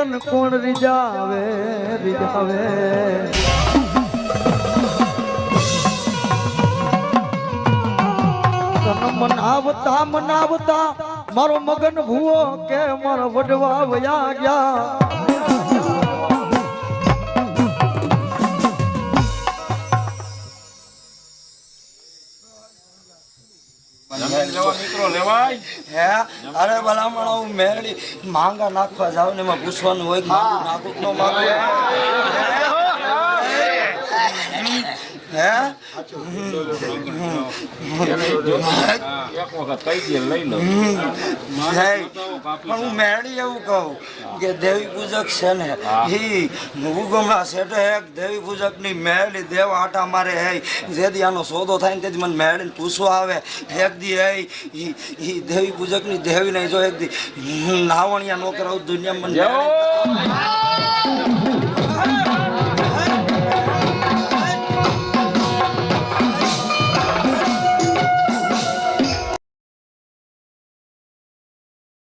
તન કોણ રીજાવે રીજાવે મનાવતા મનાવતા મારો મગન ભૂવો કે મારો વડવા વયા ગયા અરે ભલામણ હું મેળડી માંગા નાખવા જાવ ને એમાં પૂછવાનું હોય નાખું નો માંગુ હું મેળી એવું કહું કે દેવી પૂજક છે ને ઉગમણા સેટે એક દેવી પૂજક ની મેળી દેવ આટા મારે હે જેથી આનો સોદો થાય ને તેથી મને મેળીને પૂછવા આવે એક દી હે દેવી પૂજક ની દેવી નહીં જો એક દી નાવણિયા નો કરાવું દુનિયા મને